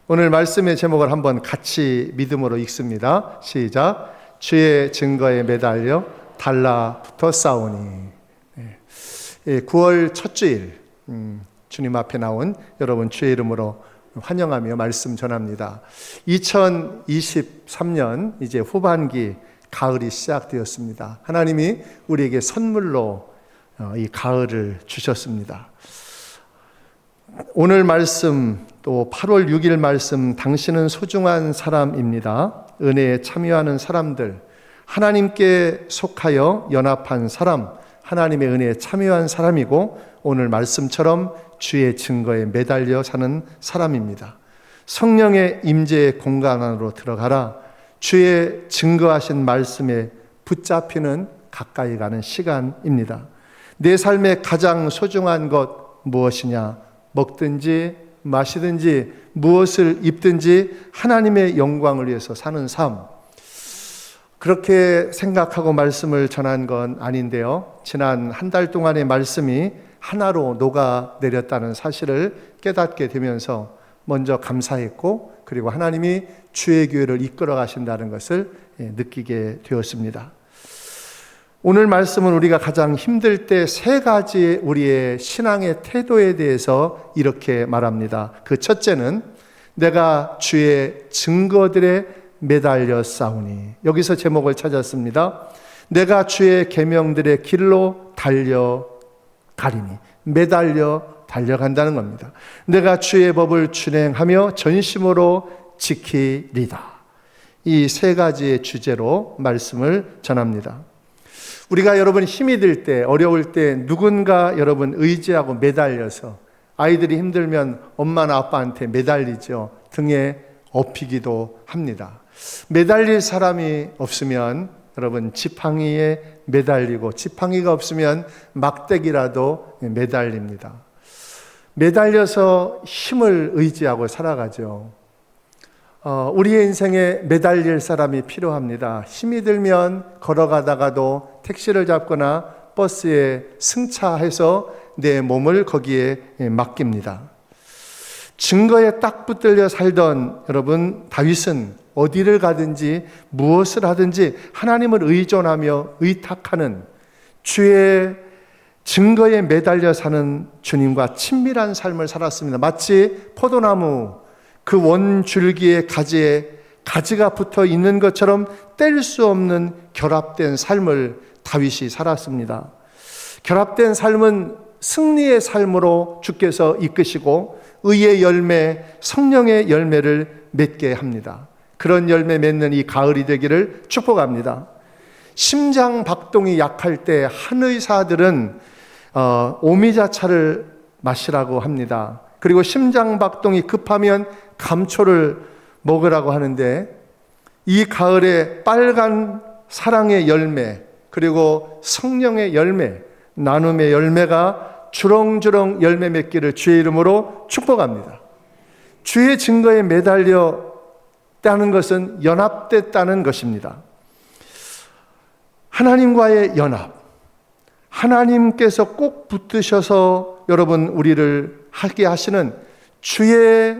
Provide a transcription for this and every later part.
오늘 말씀의 제목을 한번 같이 믿음으로 읽습니다. 시작. 주의 증거에 매달려 달라붙어 싸우니. 9월 첫 주일 주님 앞에 나온 여러분 주의 이름으로 환영하며 말씀 전합니다. 2023년 이제 후반기 가을이 시작되었습니다. 하나님이 우리에게 선물로 이 가을을 주셨습니다. 오늘 말씀 또 8월 6일 말씀, 당신은 소중한 사람입니다. 은혜에 참여하는 사람들, 하나님께 속하여 연합한 사람, 하나님의 은혜에 참여한 사람이고 오늘 말씀처럼 주의 증거에 매달려 사는 사람입니다. 성령의 임재의 공간 안으로 들어가라. 주의 증거하신 말씀에 붙잡히는 가까이 가는 시간입니다. 내 삶의 가장 소중한 것 무엇이냐? 먹든지 마시든지 무엇을 입든지 하나님의 영광을 위해서 사는 삶, 그렇게 생각하고 말씀을 전한 건 아닌데요, 지난 한 달 동안의 말씀이 하나로 녹아내렸다는 사실을 깨닫게 되면서 먼저 감사했고, 그리고 하나님이 주의 교회를 이끌어 가신다는 것을 느끼게 되었습니다. 오늘 말씀은 우리가 가장 힘들 때 세 가지의 우리의 신앙의 태도에 대해서 이렇게 말합니다. 그 첫째는 내가 주의 증거들에 매달려 싸우니. 여기서 제목을 찾았습니다. 내가 주의 계명들의 길로 달려가리니. 매달려 달려간다는 겁니다. 내가 주의 법을 준행하며 전심으로 지키리다. 이 세 가지의 주제로 말씀을 전합니다. 우리가 여러분 힘이 들 때, 어려울 때 누군가 여러분 의지하고 매달려서, 아이들이 힘들면 엄마나 아빠한테 매달리죠. 등에 업히기도 합니다. 매달릴 사람이 없으면 여러분 지팡이에 매달리고, 지팡이가 없으면 막대기라도 매달립니다. 매달려서 힘을 의지하고 살아가죠. 우리의 인생에 매달릴 사람이 필요합니다. 힘이 들면 걸어가다가도 택시를 잡거나 버스에 승차해서 내 몸을 거기에 맡깁니다. 증거에 딱 붙들려 살던 여러분 다윗은 어디를 가든지 무엇을 하든지 하나님을 의존하며 의탁하는, 주의 증거에 매달려 사는 주님과 친밀한 삶을 살았습니다. 마치 포도나무 그 원줄기의 가지에 가지가 붙어 있는 것처럼 뗄 수 없는 결합된 삶을 다윗이 살았습니다. 결합된 삶은 승리의 삶으로 주께서 이끄시고 의의 열매, 성령의 열매를 맺게 합니다. 그런 열매 맺는 이 가을이 되기를 축복합니다. 심장 박동이 약할 때 한의사들은 오미자차를 마시라고 합니다. 그리고 심장 박동이 급하면 감초를 먹으라고 하는데, 이 가을에 빨간 사랑의 열매, 그리고 성령의 열매, 나눔의 열매가 주렁주렁 열매 맺기를 주의 이름으로 축복합니다. 주의 증거에 매달렸다는 것은 연합됐다는 것입니다. 하나님과의 연합, 하나님께서 꼭 붙드셔서 여러분 우리를 하게 하시는 주의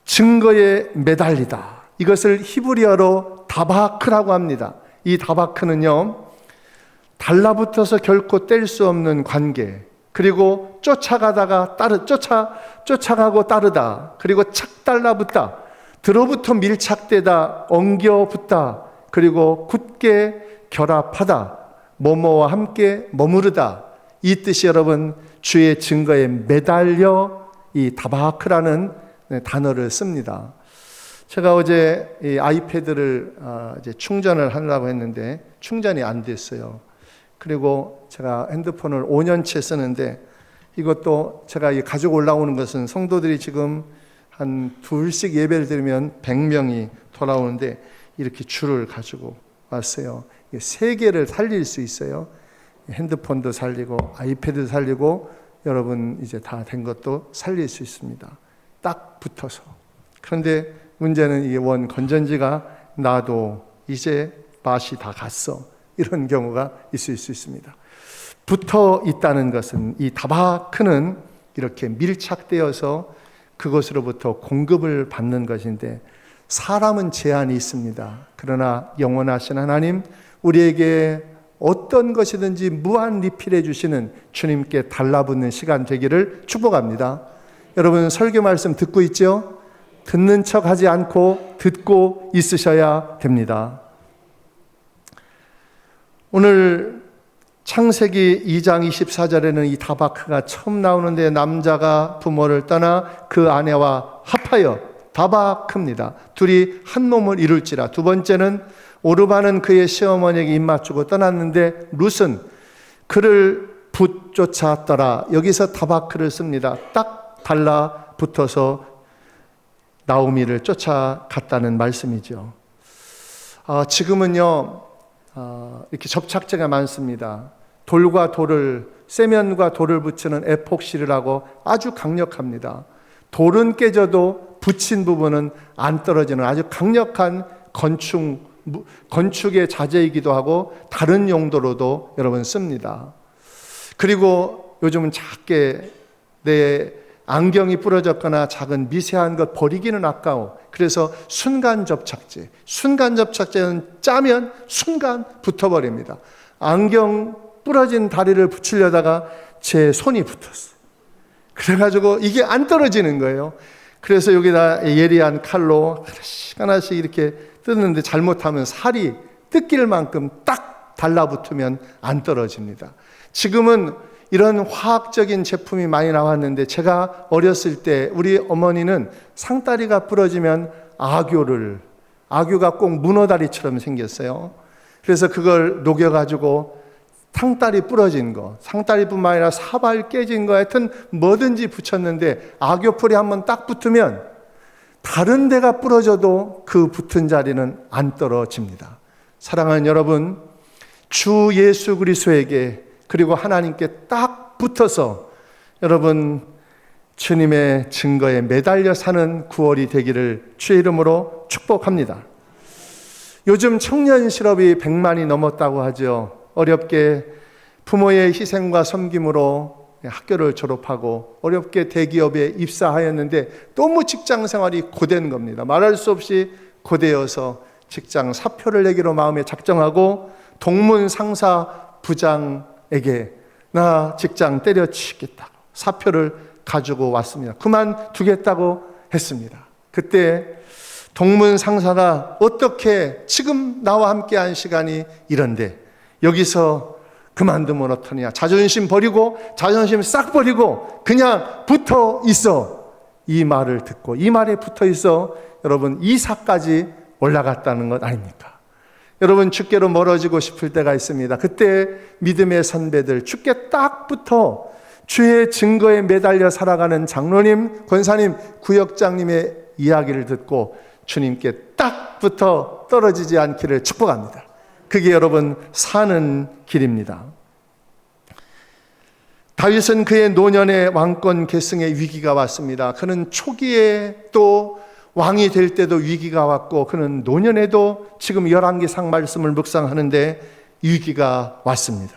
증거에 매달리다. 이것을 히브리어로 다바크라고 합니다. 이 다바크는요, 달라붙어서 결코 뗄 수 없는 관계, 그리고 쫓아가다가 쫓아가고 따르다, 그리고 착 달라붙다, 들어붙어 밀착되다, 엉겨붙다, 그리고 굳게 결합하다, 뭐뭐와 함께 머무르다. 이 뜻이 여러분 주의 증거에 매달려 이 다바크라는 단어를 씁니다. 제가 어제 이 아이패드를 이제 충전을 하려고 했는데 충전이 안 됐어요. 그리고 제가 핸드폰을 5년째 쓰는데, 이것도 제가 가지고 올라오는 것은 성도들이 지금 한 둘씩 예배를 드리면 100명이 돌아오는데 이렇게 줄을 가지고 왔어요. 3개를 살릴 수 있어요. 핸드폰도 살리고 아이패드 살리고 여러분 이제 다 된 것도 살릴 수 있습니다. 딱 붙어서. 그런데 문제는 이 원 건전지가 나도 이제 맛이 다 갔어. 이런 경우가 있을 수 있습니다. 붙어 있다는 것은, 이 다바크는 이렇게 밀착되어서 그것으로부터 공급을 받는 것인데 사람은 제한이 있습니다. 그러나 영원하신 하나님, 우리에게 어떤 것이든지 무한 리필해 주시는 주님께 달라붙는 시간 되기를 축복합니다. 여러분 설교 말씀 듣고 있죠? 듣는 척 하지 않고 듣고 있으셔야 됩니다. 오늘 창세기 2장 24절에는 이 다바크가 처음 나오는데 남자가 부모를 떠나 그 아내와 합하여 다바크입니다. 둘이 한 몸을 이룰지라. 두 번째는 오르바는 그의 시어머니에게 입맞추고 떠났는데 룻은 그를 붙쫓았더라. 여기서 다바크를 씁니다. 딱 달라붙어서 나오미를 쫓아갔다는 말씀이죠. 지금은요 이렇게 접착제가 많습니다. 돌과 돌을, 세면과 돌을 붙이는 에폭시를 하고 아주 강력합니다. 돌은 깨져도 붙인 부분은 안 떨어지는 아주 강력한 건축의 자재이기도 하고 다른 용도로도 여러분 씁니다. 그리고 요즘은 작게 내 안경이 부러졌거나 작은 미세한 것 버리기는 아까워. 그래서 순간 접착제는 짜면 순간 붙어버립니다. 안경 부러진 다리를 붙이려다가 제 손이 붙었어요. 그래가지고 이게 안 떨어지는 거예요. 그래서 여기다 예리한 칼로 하나씩 이렇게 뜯는데 잘못하면 살이 뜯길 만큼 딱 달라붙으면 안 떨어집니다. 지금은 이런 화학적인 제품이 많이 나왔는데 제가 어렸을 때 우리 어머니는 상다리가 부러지면 아교가 꼭 문어다리처럼 생겼어요. 그래서 그걸 녹여가지고 상다리 부러진 거, 상다리뿐만 아니라 사발 깨진 거 하여튼 뭐든지 붙였는데 아교풀이 한번 딱 붙으면 다른 데가 부러져도 그 붙은 자리는 안 떨어집니다. 사랑하는 여러분, 주 예수 그리스도에게 그리고 하나님께 딱 붙어서 여러분 주님의 증거에 매달려 사는 9월이 되기를 주의 이름으로 축복합니다. 요즘 청년 실업이 100만이 넘었다고 하죠. 어렵게 부모의 희생과 섬김으로 학교를 졸업하고 어렵게 대기업에 입사하였는데 너무 직장 생활이 고된 겁니다. 말할 수 없이 고되어서 직장 사표를 내기로 마음에 작정하고 동문 상사 부장에게 나 직장 때려치겠다고 사표를 가지고 왔습니다. 그만두겠다고 했습니다. 그때 동문 상사가 어떻게 지금 나와 함께한 시간이 이런데 여기서 그만두면 어떠냐. 자존심 싹 버리고 그냥 붙어 있어. 이 말을 듣고 이 말에 붙어 있어 여러분 이사까지 올라갔다는 것 아닙니까? 여러분 주께로 멀어지고 싶을 때가 있습니다. 그때 믿음의 선배들 주께 딱 붙어 주의 증거에 매달려 살아가는 장로님, 권사님, 구역장님의 이야기를 듣고 주님께 딱 붙어 떨어지지 않기를 축복합니다. 그게 여러분 사는 길입니다. 다윗은 그의 노년의 왕권 계승의 위기가 왔습니다. 그는 초기에 또 왕이 될 때도 위기가 왔고 그는 노년에도 지금 열왕기상 말씀을 묵상하는데 위기가 왔습니다.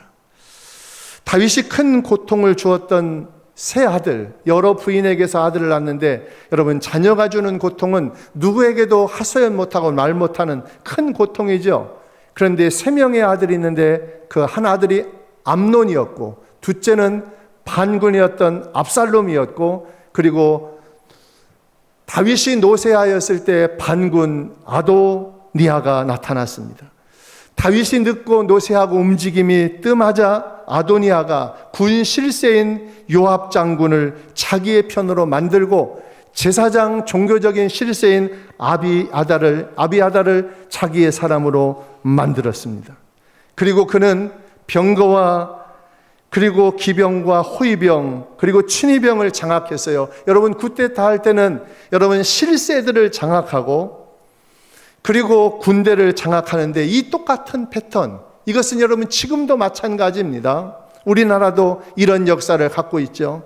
다윗이 큰 고통을 주었던 세 아들, 여러 부인에게서 아들을 낳았는데 여러분 자녀가 주는 고통은 누구에게도 하소연 못하고 말 못하는 큰 고통이죠. 그런데 3명의 아들이 있는데 그 한 아들이 암논이었고 둘째는 반군이었던 압살롬이었고 그리고 다윗이 노새하였을 때 반군 아도니아가 나타났습니다. 다윗이 늙고 노새하고 움직임이 뜸하자 아도니아가 군 실세인 요압 장군을 자기의 편으로 만들고 제사장 종교적인 실세인 아비아달을 자기의 사람으로 만들었습니다. 그리고 그는 병거와 그리고 기병과 호위병 그리고 친위병을 장악했어요. 여러분 쿠데타 할 때는 여러분 실세들을 장악하고 그리고 군대를 장악하는데 이 똑같은 패턴 이것은 여러분 지금도 마찬가지입니다. 우리나라도 이런 역사를 갖고 있죠.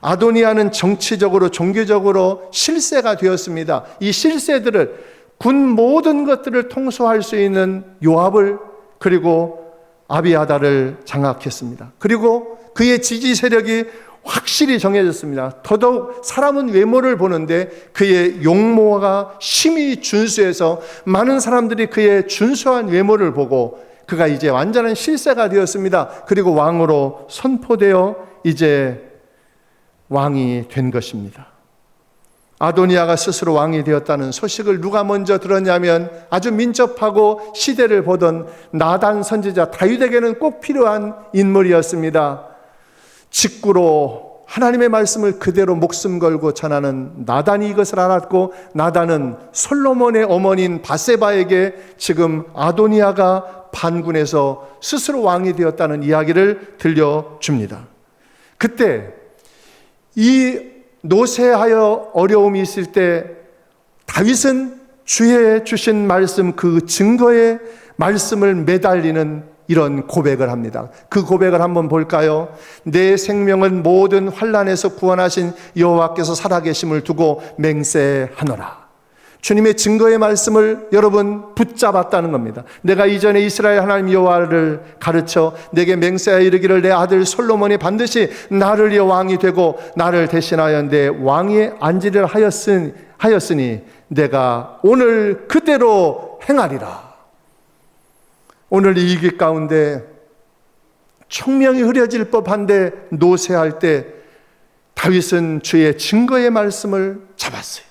아도니아는 정치적으로 종교적으로 실세가 되었습니다. 이 실세들을 군 모든 것들을 통솔할 수 있는 요압을 그리고 아비아달을 장악했습니다. 그리고 그의 지지 세력이 확실히 정해졌습니다. 더더욱 사람은 외모를 보는데 그의 용모가 심히 준수해서 많은 사람들이 그의 준수한 외모를 보고 그가 이제 완전한 실세가 되었습니다. 그리고 왕으로 선포되어 이제 왕이 된 것입니다. 아도니아가 스스로 왕이 되었다는 소식을 누가 먼저 들었냐면 아주 민첩하고 시대를 보던 나단 선지자, 다윗에게는 꼭 필요한 인물이었습니다. 직구로 하나님의 말씀을 그대로 목숨 걸고 전하는 나단이 이것을 알았고, 나단은 솔로몬의 어머니인 바세바에게 지금 아도니아가 반군에서 스스로 왕이 되었다는 이야기를 들려줍니다. 그때 이 노쇠하여 어려움이 있을 때 다윗은 주의 주신 말씀, 그 증거의 말씀을 매달리는 이런 고백을 합니다. 그 고백을 한번 볼까요? 내 생명은 모든 환난에서 구원하신 여호와께서 살아계심을 두고 맹세하노라. 주님의 증거의 말씀을 여러분 붙잡았다는 겁니다. 내가 이전에 이스라엘 하나님 여호와를 가르쳐 내게 맹세하여 이르기를 내 아들 솔로몬이 반드시 나를 이어 왕이 되고 나를 대신하여 내 왕위에 앉으리라 하였으니 내가 오늘 그대로 행하리라. 오늘 이 위기 가운데 총명이 흐려질 법한데 노쇠할 때 다윗은 주의 증거의 말씀을 잡았어요.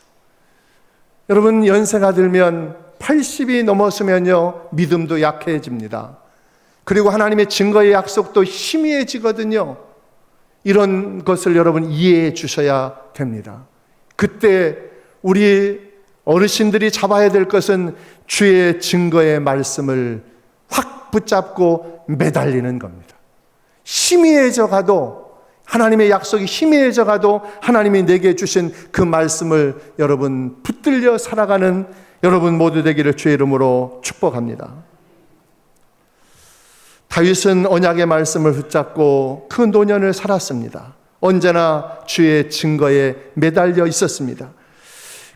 여러분, 연세가 들면 80이 넘었으면요 믿음도 약해집니다. 그리고 하나님의 증거의 약속도 희미해지거든요. 이런 것을 여러분 이해해 주셔야 됩니다. 그때 우리 어르신들이 잡아야 될 것은 주의 증거의 말씀을 확 붙잡고 매달리는 겁니다. 희미해져 가도, 하나님의 약속이 희미해져 가도 하나님이 내게 주신 그 말씀을 여러분 붙들려 살아가는 여러분 모두 되기를 주의 이름으로 축복합니다. 다윗은 언약의 말씀을 붙잡고 그 노년을 살았습니다. 언제나 주의 증거에 매달려 있었습니다.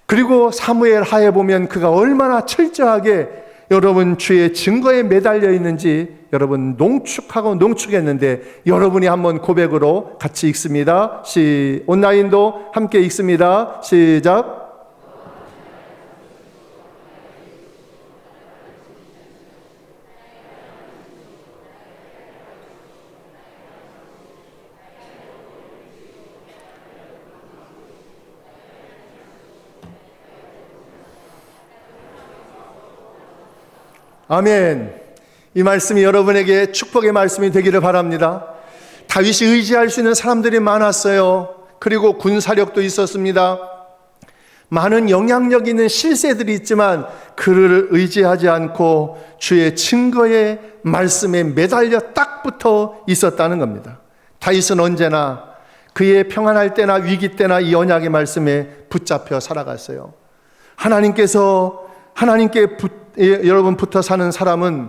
그리고 사무엘 하에 보면 그가 얼마나 철저하게 여러분 주의 증거에 매달려 있는지 여러분 농축했는데 여러분이 한번 고백으로 같이 읽습니다. 온라인도 함께 읽습니다. 시작. 아멘. 이 말씀이 여러분에게 축복의 말씀이 되기를 바랍니다. 다윗이 의지할 수 있는 사람들이 많았어요. 그리고 군사력도 있었습니다. 많은 영향력 있는 실세들이 있지만 그를 의지하지 않고 주의 증거의 말씀에 매달려 딱 붙어 있었다는 겁니다. 다윗은 언제나 그의 평안할 때나 위기 때나 이 언약의 말씀에 붙잡혀 살아갔어요. 여러분 붙어 사는 사람은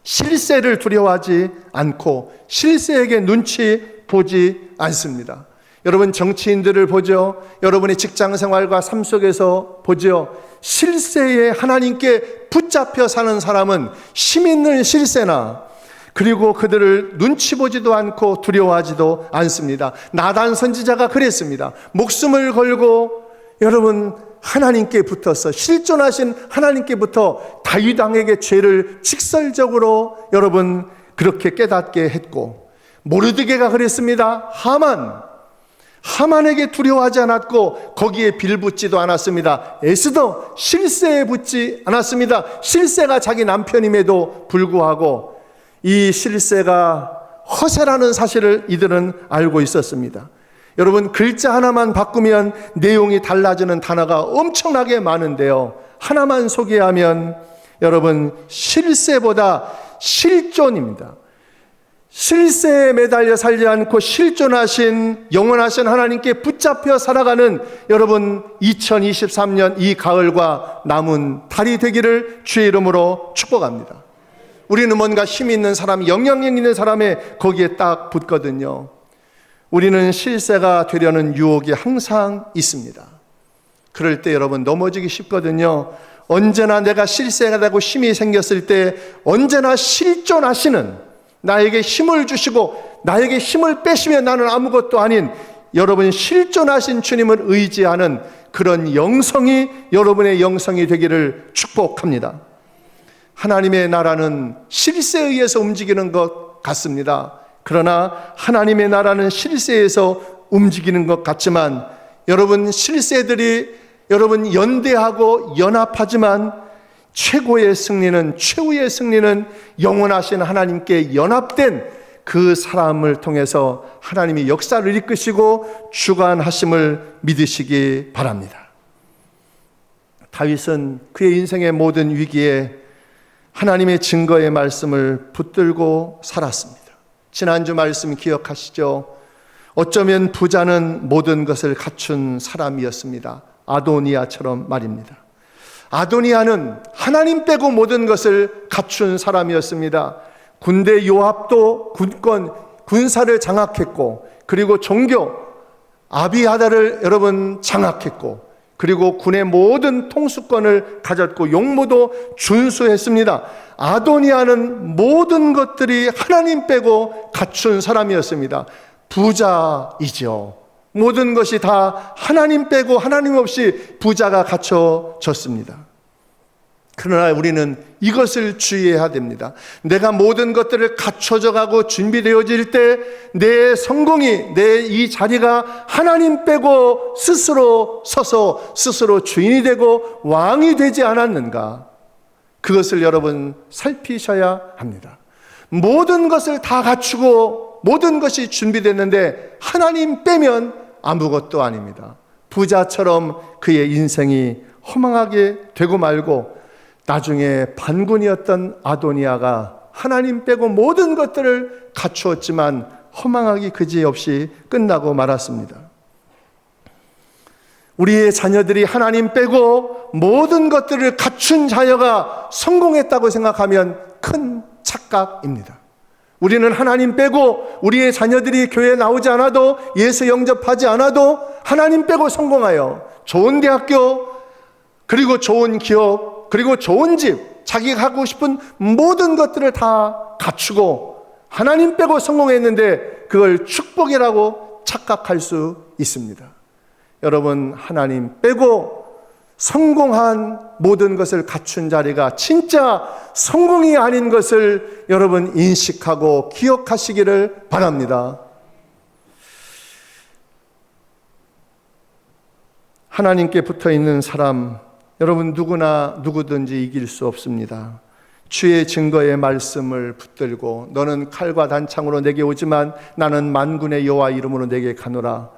실세를 두려워하지 않고 실세에게 눈치 보지 않습니다. 여러분 정치인들을 보죠. 여러분의 직장생활과 삶 속에서 보죠. 실세에 하나님께 붙잡혀 사는 사람은 힘 있는 실세나 그리고 그들을 눈치 보지도 않고 두려워하지도 않습니다. 나단 선지자가 그랬습니다. 목숨을 걸고 여러분 하나님께 붙어서 실존하신 하나님께부터 다윗 왕에게 죄를 직설적으로 여러분 그렇게 깨닫게 했고, 모르드게가 그랬습니다. 하만에게 두려워하지 않았고 거기에 빌붙지도 않았습니다. 에스더 실세에 붙지 않았습니다. 실세가 자기 남편임에도 불구하고 이 실세가 허세라는 사실을 이들은 알고 있었습니다. 여러분 글자 하나만 바꾸면 내용이 달라지는 단어가 엄청나게 많은데요, 하나만 소개하면 여러분 실세보다 실존입니다. 실세에 매달려 살지 않고 실존하신 영원하신 하나님께 붙잡혀 살아가는 여러분 2023년 이 가을과 남은 달이 되기를 주의 이름으로 축복합니다. 우리는 뭔가 힘 있는 사람, 영향력 있는 사람에 거기에 딱 붙거든요. 우리는 실세가 되려는 유혹이 항상 있습니다. 그럴 때 여러분 넘어지기 쉽거든요. 언제나 내가 실세가 되고 힘이 생겼을 때 언제나 실존하시는 나에게 힘을 주시고 나에게 힘을 빼시면 나는 아무것도 아닌 여러분 실존하신 주님을 의지하는 그런 영성이 여러분의 영성이 되기를 축복합니다. 하나님의 나라는 실세에 의해서 움직이는 것 같습니다. 그러나 하나님의 나라는 실세에서 움직이는 것 같지만 여러분 실세들이 여러분 연대하고 연합하지만 최고의 승리는 최후의 승리는 영원하신 하나님께 연합된 그 사람을 통해서 하나님이 역사를 이끄시고 주관하심을 믿으시기 바랍니다. 다윗은 그의 인생의 모든 위기에 하나님의 증거의 말씀을 붙들고 살았습니다. 지난주 말씀 기억하시죠? 어쩌면 부자는 모든 것을 갖춘 사람이었습니다. 아도니아처럼 말입니다. 아도니아는 하나님 빼고 모든 것을 갖춘 사람이었습니다. 군대 요압도 군사를 장악했고, 그리고 종교 아비아다를 여러분 장악했고, 그리고 군의 모든 통수권을 가졌고 용모도 준수했습니다. 아도니아는 모든 것들이 하나님 빼고 갖춘 사람이었습니다. 부자이죠. 모든 것이 다 하나님 빼고 하나님 없이 부자가 갖춰졌습니다. 그러나 우리는 이것을 주의해야 됩니다. 내가 모든 것들을 갖춰져 가고 준비되어질 때 내 성공이, 내 이 자리가 하나님 빼고 스스로 서서 스스로 주인이 되고 왕이 되지 않았는가? 그것을 여러분 살피셔야 합니다. 모든 것을 다 갖추고 모든 것이 준비됐는데 하나님 빼면 아무것도 아닙니다. 부자처럼 그의 인생이 허망하게 되고 말고 나중에 반군이었던 아도니아가 하나님 빼고 모든 것들을 갖추었지만 허망하기 그지없이 끝나고 말았습니다. 우리의 자녀들이 하나님 빼고 모든 것들을 갖춘 자녀가 성공했다고 생각하면 큰 착각입니다. 우리는 하나님 빼고 우리의 자녀들이 교회에 나오지 않아도 예수 영접하지 않아도 하나님 빼고 성공하여 좋은 대학교, 그리고 좋은 기업, 그리고 좋은 집, 자기가 하고 싶은 모든 것들을 다 갖추고 하나님 빼고 성공했는데 그걸 축복이라고 착각할 수 있습니다. 여러분, 하나님 빼고 성공한 모든 것을 갖춘 자리가 진짜 성공이 아닌 것을 여러분 인식하고 기억하시기를 바랍니다. 하나님께 붙어 있는 사람, 여러분 누구든지 이길 수 없습니다. 주의 증거의 말씀을 붙들고 너는 칼과 단창으로 내게 오지만 나는 만군의 여호와 이름으로 내게 가노라.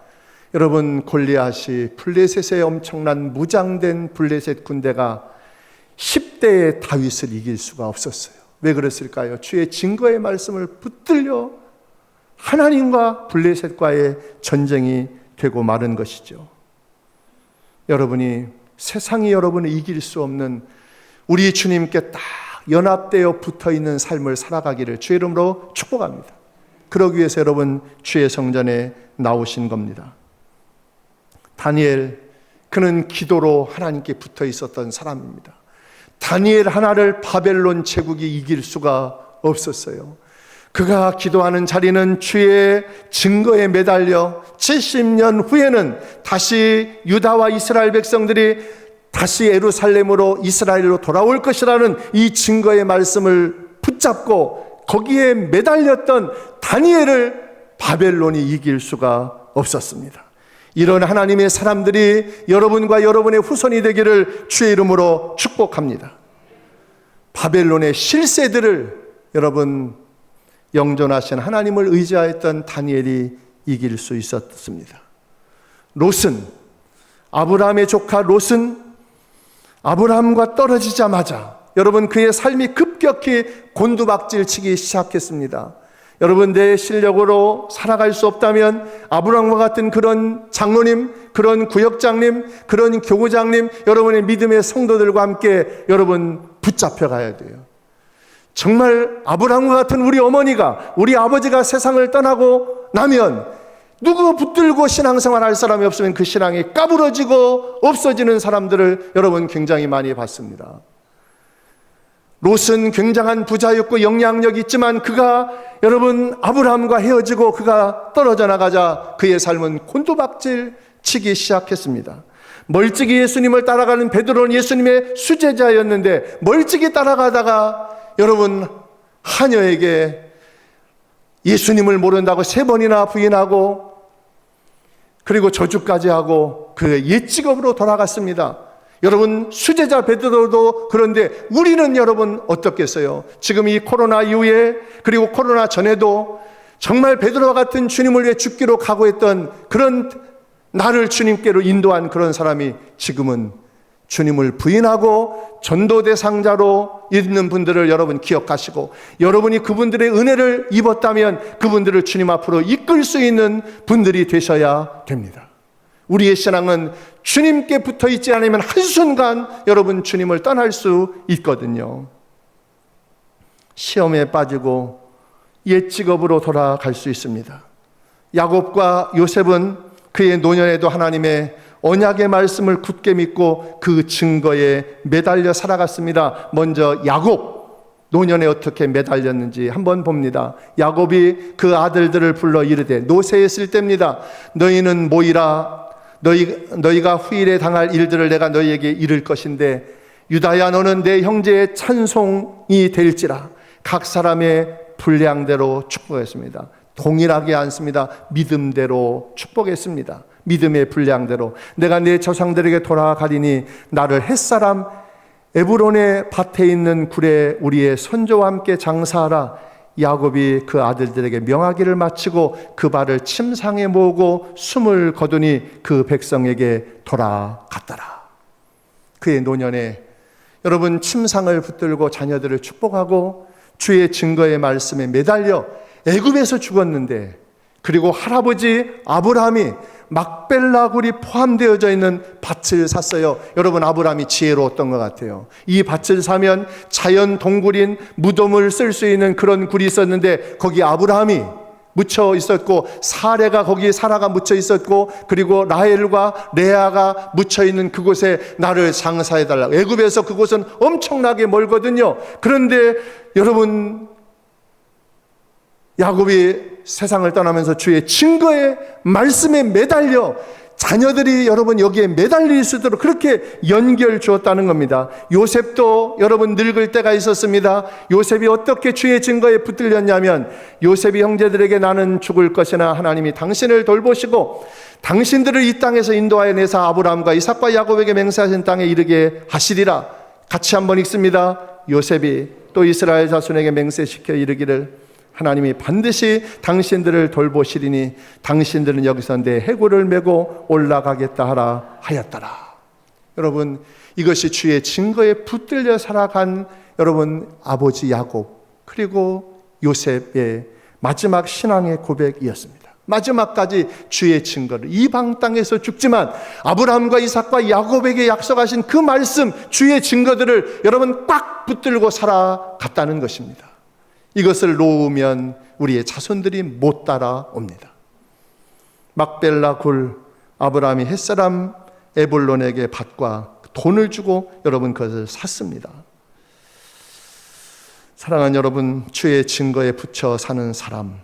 여러분, 골리앗이 블레셋의 엄청난 무장된 블레셋 군대가 10대의 다윗을 이길 수가 없었어요. 왜 그랬을까요? 주의 증거의 말씀을 붙들려 하나님과 블레셋과의 전쟁이 되고 마른 것이죠. 여러분이 세상이 여러분을 이길 수 없는 우리 주님께 딱 연합되어 붙어있는 삶을 살아가기를 주의 이름으로 축복합니다. 그러기 위해서 여러분 주의 성전에 나오신 겁니다. 다니엘, 그는 기도로 하나님께 붙어 있었던 사람입니다. 다니엘 하나를 바벨론 제국이 이길 수가 없었어요. 그가 기도하는 자리는 주의 증거에 매달려 70년 후에는 다시 유다와 이스라엘 백성들이 다시 예루살렘으로 이스라엘로 돌아올 것이라는 이 증거의 말씀을 붙잡고 거기에 매달렸던 다니엘을 바벨론이 이길 수가 없었습니다. 이런 하나님의 사람들이 여러분과 여러분의 후손이 되기를 주의 이름으로 축복합니다. 바벨론의 실세들을 여러분 영존하신 하나님을 의지하였던 다니엘이 이길 수 있었습니다. 롯은, 아브라함의 조카 롯은 아브라함과 떨어지자마자 여러분 그의 삶이 급격히 곤두박질 치기 시작했습니다. 여러분, 내 실력으로 살아갈 수 없다면 아브라함과 같은 그런 장로님, 그런 구역장님, 그런 교구장님, 여러분의 믿음의 성도들과 함께 여러분 붙잡혀 가야 돼요. 정말 아브라함과 같은 우리 어머니가, 우리 아버지가 세상을 떠나고 나면 누구 붙들고 신앙생활 할 사람이 없으면 그 신앙이 까부러지고 없어지는 사람들을 여러분 굉장히 많이 봤습니다. 롯은 굉장한 부자였고 영향력이 있지만 그가 여러분 아브라함과 헤어지고 그가 떨어져 나가자 그의 삶은 곤두박질 치기 시작했습니다. 멀찍이 예수님을 따라가는 베드로는 예수님의 수제자였는데 멀찍이 따라가다가 여러분 하녀에게 예수님을 모른다고 3번이나 부인하고 그리고 저주까지 하고 그 옛 직업으로 돌아갔습니다. 여러분 수제자 베드로도 그런데 우리는 여러분 어떻겠어요? 지금 이 코로나 이후에 그리고 코로나 전에도 정말 베드로와 같은 주님을 위해 죽기로 각오했던 그런 나를 주님께로 인도한 그런 사람이 지금은 주님을 부인하고 전도 대상자로 있는 분들을 여러분 기억하시고 여러분이 그분들의 은혜를 입었다면 그분들을 주님 앞으로 이끌 수 있는 분들이 되셔야 됩니다. 우리의 신앙은 주님께 붙어 있지 않으면 한순간 여러분 주님을 떠날 수 있거든요. 시험에 빠지고 옛 직업으로 돌아갈 수 있습니다. 야곱과 요셉은 그의 노년에도 하나님의 언약의 말씀을 굳게 믿고 그 증거에 매달려 살아갔습니다. 먼저 야곱 노년에 어떻게 매달렸는지 한번 봅니다. 야곱이 그 아들들을 불러 이르되 노새에 있을 때입니다. 너희는 모이라. 너희가 후일에 당할 일들을 내가 너희에게 이를 것인데 유다야 너는 내 형제의 찬송이 될지라. 각 사람의 분량대로 축복했습니다. 동일하게 않습니다. 믿음대로 축복했습니다. 믿음의 분량대로 내가 내 조상들에게 돌아가리니 나를 햇사람 에브론의 밭에 있는 굴에 우리의 선조와 함께 장사하라. 야곱이 그 아들들에게 명하기를 마치고 그 발을 침상에 모으고 숨을 거두니 그 백성에게 돌아갔더라. 그의 노년에 여러분 침상을 붙들고 자녀들을 축복하고 주의 증거의 말씀에 매달려 애굽에서 죽었는데 그리고 할아버지 아브라함이 막벨라 굴이 포함되어져 있는 밭을 샀어요. 여러분 아브라함이 지혜로웠던 것 같아요. 이 밭을 사면 자연 동굴인 무덤을 쓸 수 있는 그런 굴이 있었는데 거기 아브라함이 묻혀 있었고 사레가 거기에 사라가 묻혀 있었고 그리고 라헬과 레아가 묻혀 있는 그곳에 나를 장사해달라고. 애굽에서 그곳은 엄청나게 멀거든요. 그런데 여러분 야곱이 세상을 떠나면서 주의 증거의 말씀에 매달려 자녀들이 여러분 여기에 매달릴 수 있도록 그렇게 연결 주었다는 겁니다. 요셉도 여러분 늙을 때가 있었습니다. 요셉이 어떻게 주의 증거에 붙들렸냐면 요셉이 형제들에게 나는 죽을 것이나 하나님이 당신을 돌보시고 당신들을 이 땅에서 인도하여 내사 아브라함과 이삭과 야곱에게 맹세하신 땅에 이르게 하시리라. 같이 한번 읽습니다. 요셉이 또 이스라엘 자손에게 맹세시켜 이르기를 하나님이 반드시 당신들을 돌보시리니 당신들은 여기서 내 해골을 메고 올라가겠다 하라 하였더라. 여러분 이것이 주의 증거에 붙들려 살아간 여러분 아버지 야곱 그리고 요셉의 마지막 신앙의 고백이었습니다. 마지막까지 주의 증거를 이방 땅에서 죽지만 아브라함과 이삭과 야곱에게 약속하신 그 말씀 주의 증거들을 여러분 꽉 붙들고 살아갔다는 것입니다. 이것을 놓으면 우리의 자손들이 못 따라옵니다. 막벨라 굴 아브라함이 햇사람 에볼론에게 밭과 돈을 주고 여러분 그것을 샀습니다. 사랑하는 여러분 주의 증거에 붙여 사는 사람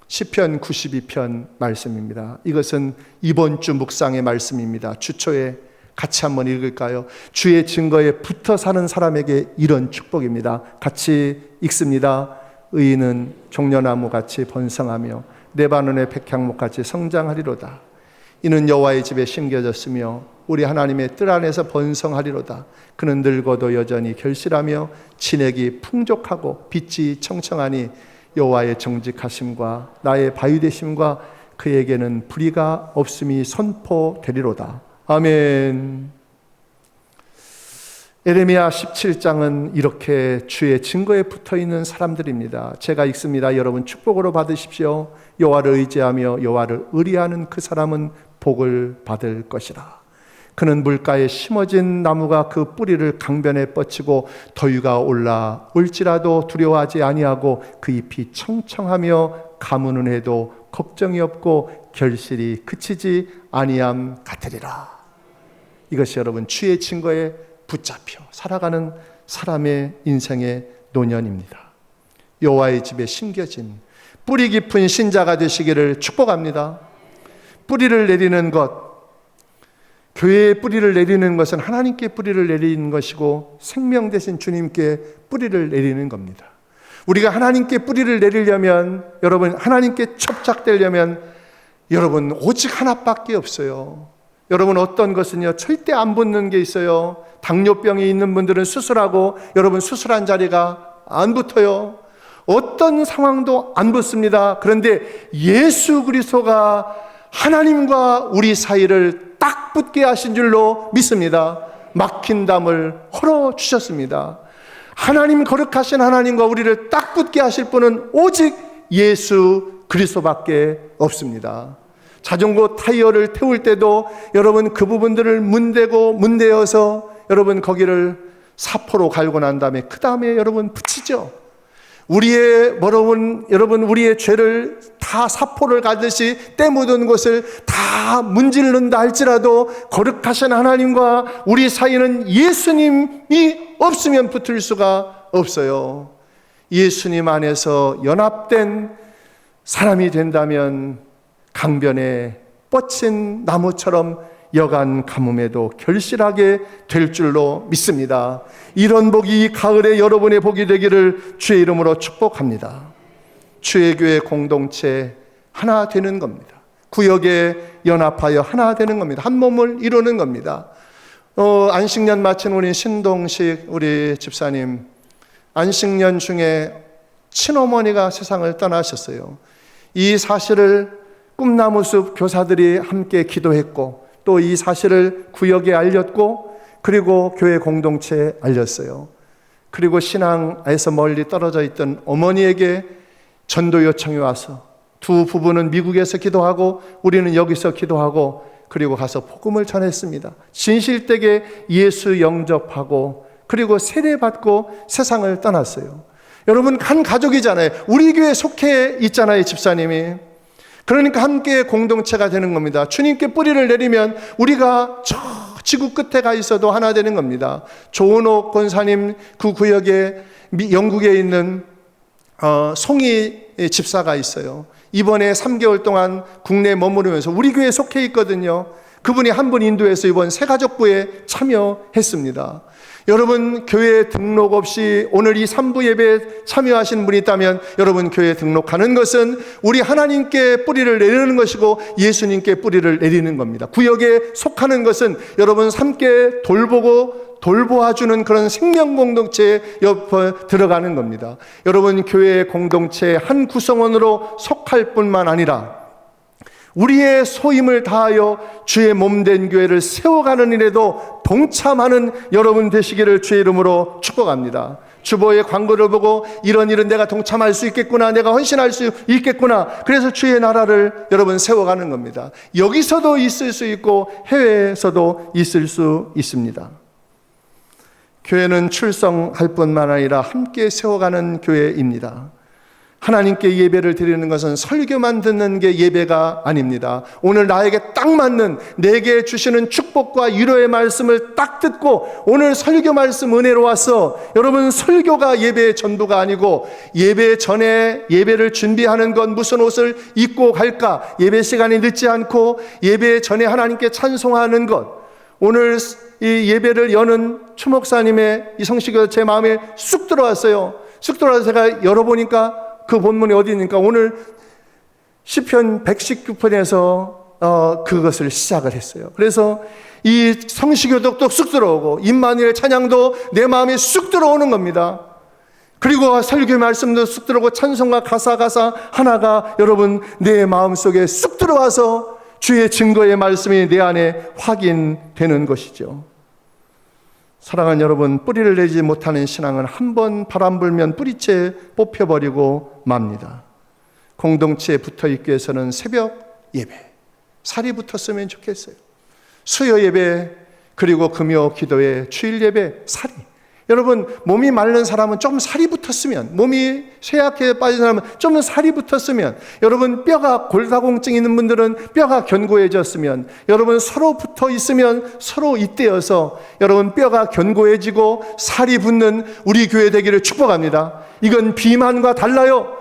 시편 92편 말씀입니다. 이것은 이번 주 묵상의 말씀입니다. 주초에 같이 한번 읽을까요? 주의 증거에 붙어 사는 사람에게 이런 축복입니다. 같이 읽습니다. 의인은 종려나무같이 번성하며 레바논의 백향목같이 성장하리로다. 이는 여호와의 집에 심겨졌으며 우리 하나님의 뜰 안에서 번성하리로다. 그는 늙어도 여전히 결실하며 진액이 풍족하고 빛이 청청하니 여호와의 정직하심과 나의 바위되심과 그에게는 불의가 없음이 선포되리로다. 아멘. 에레미야 17장은 이렇게 주의 증거에 붙어있는 사람들입니다. 제가 읽습니다. 여러분 축복으로 받으십시오. 여호와를 의지하며 여호와를 의리하는 그 사람은 복을 받을 것이라. 그는 물가에 심어진 나무가 그 뿌리를 강변에 뻗치고 더위가 올라올지라도 두려워하지 아니하고 그 잎이 청청하며 가무는 해도 걱정이 없고 결실이 그치지 아니함 같으리라. 이것이 여러분 주의 증거에 붙잡혀 살아가는 사람의 인생의 노년입니다. 여호와의 집에 심겨진 뿌리 깊은 신자가 되시기를 축복합니다. 뿌리를 내리는 것, 교회에 뿌리를 내리는 것은 하나님께 뿌리를 내리는 것이고 생명 되신 주님께 뿌리를 내리는 겁니다. 우리가 하나님께 뿌리를 내리려면, 여러분, 하나님께 첩작되려면 여러분 오직 하나밖에 없어요. 여러분, 어떤 것은요 절대 안 붙는 게 있어요. 당뇨병이 있는 분들은 수술하고 여러분 수술한 자리가 안 붙어요. 어떤 상황도 안 붙습니다. 그런데 예수 그리스도가 하나님과 우리 사이를 딱 붙게 하신 줄로 믿습니다. 막힌 담을 헐어주셨습니다. 하나님, 거룩하신 하나님과 우리를 딱 붙게 하실 분은 오직 예수 그리스도밖에 없습니다. 자전거 타이어를 태울 때도 여러분 그 부분들을 문대어서 여러분 거기를 사포로 갈고 난 다음에 그 다음에 여러분 붙이죠. 우리의 죄를 다 사포를 가듯이 때 묻은 곳을 다 문질른다 할지라도 거룩하신 하나님과 우리 사이는 예수님이 없으면 붙을 수가 없어요. 예수님 안에서 연합된 사람이 된다면 강변에 뻗친 나무처럼 여간 가뭄에도 결실하게 될 줄로 믿습니다. 이런 복이 이 가을에 여러분의 복이 되기를 주의 이름으로 축복합니다. 주의 교회 공동체 하나 되는 겁니다. 구역에 연합하여 하나 되는 겁니다. 한 몸을 이루는 겁니다. 안식년 마친 우리 신동식 우리 집사님, 안식년 중에 친어머니가 세상을 떠나셨어요. 이 사실을 꿈나무숲 교사들이 함께 기도했고 또 이 사실을 구역에 알렸고 그리고 교회 공동체에 알렸어요. 그리고 신앙에서 멀리 떨어져 있던 어머니에게 전도 요청이 와서 두 부부는 미국에서 기도하고 우리는 여기서 기도하고 그리고 가서 복음을 전했습니다. 진실되게 예수 영접하고 그리고 세례받고 세상을 떠났어요. 여러분, 한 가족이잖아요. 우리 교회에 속해 있잖아요, 집사님이. 그러니까 함께 공동체가 되는 겁니다. 주님께 뿌리를 내리면 우리가 저 지구 끝에 가 있어도 하나 되는 겁니다. 조은옥 권사님 그 구역에 영국에 있는 송이 집사가 있어요. 이번에 3개월 동안 국내에 머무르면서 우리 교회에 속해 있거든요. 그분이 한 분 인도해서 이번 새가족부에 참여했습니다. 여러분, 교회 등록 없이 오늘 이 3부 예배에 참여하신 분이 있다면 여러분 교회에 등록하는 것은 우리 하나님께 뿌리를 내리는 것이고 예수님께 뿌리를 내리는 겁니다. 구역에 속하는 것은 여러분 함께 돌보아주는 그런 생명 공동체에 옆에 들어가는 겁니다. 여러분, 교회 공동체 한 구성원으로 속할 뿐만 아니라 우리의 소임을 다하여 주의 몸된 교회를 세워가는 일에도 동참하는 여러분 되시기를 주의 이름으로 축복합니다. 주보의 광고를 보고 이런 일은 내가 동참할 수 있겠구나, 내가 헌신할 수 있겠구나, 그래서 주의 나라를 여러분 세워가는 겁니다. 여기서도 있을 수 있고 해외에서도 있을 수 있습니다. 교회는 출성할 뿐만 아니라 함께 세워가는 교회입니다. 하나님께 예배를 드리는 것은 설교만 듣는 게 예배가 아닙니다. 오늘 나에게 딱 맞는, 내게 주시는 축복과 위로의 말씀을 딱 듣고 오늘 설교 말씀 은혜로 와서 여러분, 설교가 예배의 전부가 아니고 예배 전에 예배를 준비하는 건 무슨 옷을 입고 갈까, 예배 시간이 늦지 않고 예배 전에 하나님께 찬송하는 것, 오늘 이 예배를 여는 추 목사님의 이 성시가 제 마음에 쑥 들어왔어요. 쑥 들어와서 제가 열어보니까 그 본문이 어디입니까? 오늘 시편 119편에서 그것을 시작을 했어요. 그래서 이 성시교도 또 쑥 들어오고 임마누엘 찬양도 내 마음에 쑥 들어오는 겁니다. 그리고 설교 말씀도 쑥 들어오고 찬송과 가사 하나가 여러분 내 마음속에 쑥 들어와서 주의 증거의 말씀이 내 안에 확인되는 것이죠. 사랑하는 여러분, 뿌리를 내지 못하는 신앙은 한 번 바람 불면 뿌리채 뽑혀버리고 맙니다. 공동체에 붙어있기 위해서는 새벽 예배, 살이 붙었으면 좋겠어요. 수요 예배, 그리고 금요 기도회, 주일 예배, 살이, 여러분, 몸이 마른 사람은 좀 살이 붙었으면, 몸이 쇠약해 빠진 사람은 좀 살이 붙었으면, 여러분 뼈가 골다공증 있는 분들은 뼈가 견고해졌으면, 여러분 서로 붙어 있으면 서로 잇대어서 여러분 뼈가 견고해지고 살이 붙는 우리 교회 되기를 축복합니다. 이건 비만과 달라요.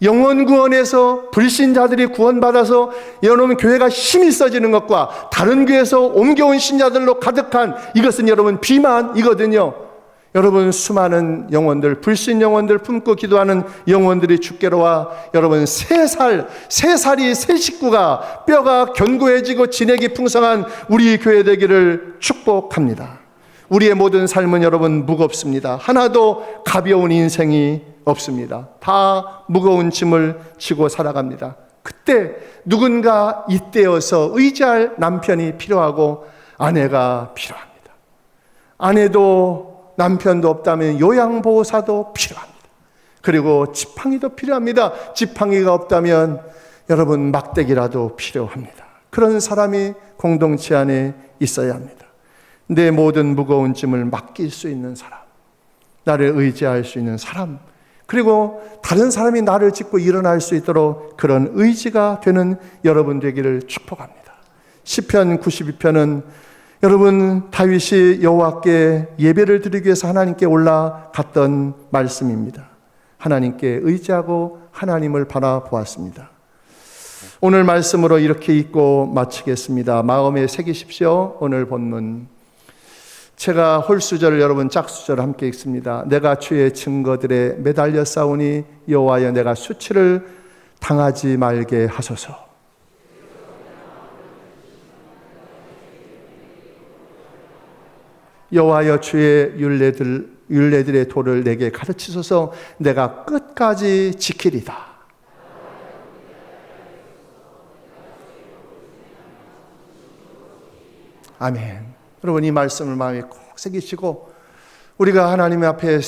영원 구원에서 불신자들이 구원받아서 여러분 교회가 힘이 있어지는 것과 다른 교회에서 옮겨온 신자들로 가득한 이것은 여러분 비만이거든요. 여러분 수많은 영혼들, 불신 영혼들 품고 기도하는 영혼들이 주께로 와 여러분 새 살이 새 식구가 뼈가 견고해지고 진액이 풍성한 우리 교회 되기를 축복합니다. 우리의 모든 삶은 여러분 무겁습니다. 하나도 가벼운 인생이 없습니다. 다 무거운 짐을 지고 살아갑니다. 그때 누군가 잇대어서 의지할 남편이 필요하고 아내가 필요합니다. 아내도 남편도 없다면 요양보호사도 필요합니다. 그리고 지팡이도 필요합니다. 지팡이가 없다면 여러분 막대기라도 필요합니다. 그런 사람이 공동체 안에 있어야 합니다. 내 모든 무거운 짐을 맡길 수 있는 사람, 나를 의지할 수 있는 사람, 그리고 다른 사람이 나를 짚고 일어날 수 있도록 그런 의지가 되는 여러분 되기를 축복합니다. 시편 92편은 여러분 다윗이 여호와께 예배를 드리기 위해서 하나님께 올라갔던 말씀입니다. 하나님께 의지하고 하나님을 바라보았습니다. 오늘 말씀으로 이렇게 읽고 마치겠습니다. 마음에 새기십시오. 오늘 본문 제가 홀수절을 여러분 짝수절을 함께 읽습니다. 내가 주의 증거들에 매달려 싸우니 여호와여 내가 수치를 당하지 말게 하소서. 여호와여 주의 율례들의 도를 내게 가르치소서. 내가 끝까지 지키리다. 아멘. 여러분 이 말씀을 마음에 꼭 새기시고 우리가 하나님 앞에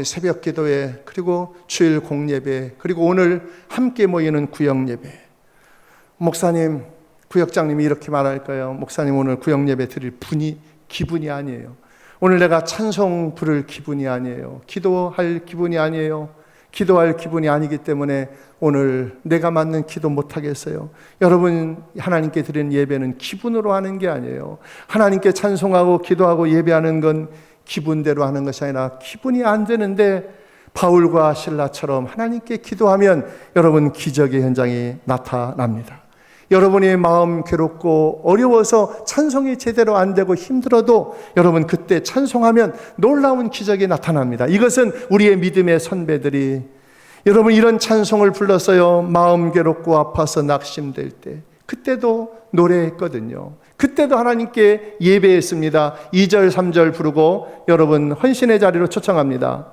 새벽 기도회 그리고 주일 공예배 그리고 오늘 함께 모이는 구역예배, 목사님 구역장님이 이렇게 말할까요? 목사님 오늘 구역예배 드릴 기분이 아니에요. 오늘 내가 찬송 부를 기분이 아니에요. 기도할 기분이 아니에요. 기도할 기분이 아니기 때문에 오늘 내가 맞는 기도 못하겠어요. 여러분 하나님께 드리는 예배는 기분으로 하는 게 아니에요. 하나님께 찬송하고 기도하고 예배하는 건 기분대로 하는 것이 아니라 기분이 안 되는데 바울과 실라처럼 하나님께 기도하면 여러분 기적의 현장이 나타납니다. 여러분의 마음 괴롭고 어려워서 찬송이 제대로 안 되고 힘들어도 여러분 그때 찬송하면 놀라운 기적이 나타납니다. 이것은 우리의 믿음의 선배들이 여러분 이런 찬송을 불렀어요. 마음 괴롭고 아파서 낙심될 때 그때도 노래했거든요. 그때도 하나님께 예배했습니다. 2절 3절 부르고 여러분 헌신의 자리로 초청합니다.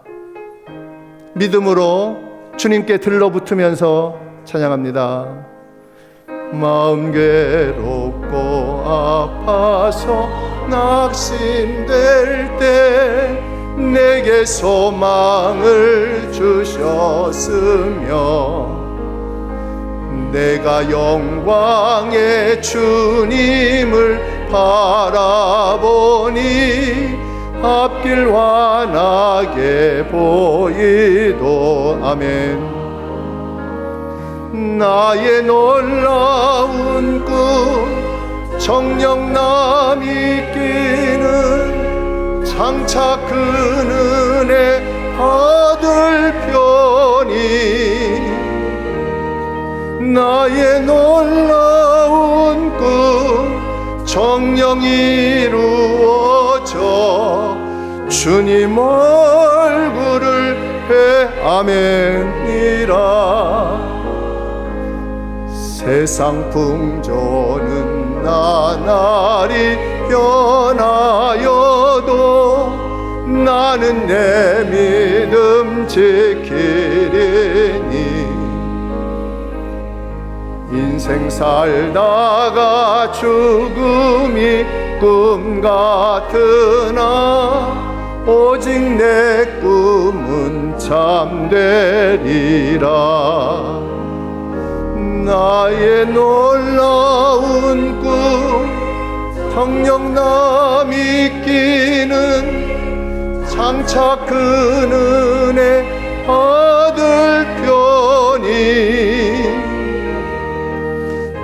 믿음으로 주님께 들러붙으면서 찬양합니다. 마음 괴롭고 아파서 낙심될 때 내게 소망을 주셨으며 내가 영광의 주님을 바라보니 앞길 환하게 보이도 아멘. 나의 놀라운 꿈 정녕 남이 끼는 장차 큰 은혜 받을 편이 나의 놀라운 꿈 정녕 이루어져 주님 얼굴을 헤아매니라. 세상 풍조는 나날이 변하여도 나는 내 믿음 지키리니 인생 살다가 죽음이 꿈 같으나 오직 내 꿈은 참되리라. 나의 놀라운 꿈 정녕 남이 끼는 장차 그 은혜 받을 편이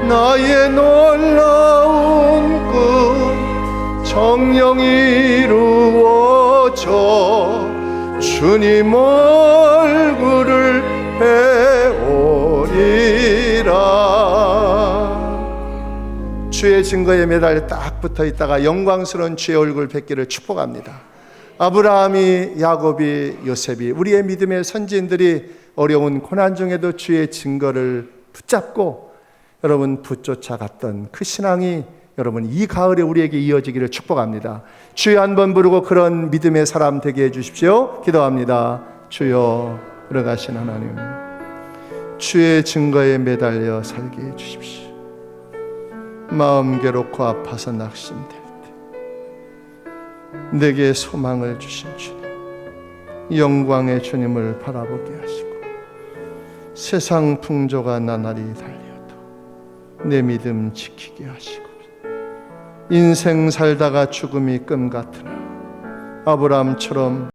나의 놀라운 꿈 정녕 이루어져 주님 얼굴을 배우리라. 주의 증거에 매달려 딱 붙어 있다가 영광스러운 주의 얼굴 뵙기를 축복합니다. 아브라함이, 야곱이, 요셉이, 우리의 믿음의 선지인들이 어려운 고난 중에도 주의 증거를 붙잡고 여러분 붙쫓아갔던 그 신앙이 여러분 이 가을에 우리에게 이어지기를 축복합니다. 주여 한번 부르고 그런 믿음의 사람 되게 해주십시오. 기도합니다. 주여, 걸어가신 하나님, 주의 증거에 매달려 살게 해주십시오. 마음 괴롭고 아파서 낙심될 때 내게 소망을 주신 주님, 영광의 주님을 바라보게 하시고 세상 풍조가 나날이 달려도 내 믿음 지키게 하시고 인생 살다가 죽음이 끔 같으나 아브라함처럼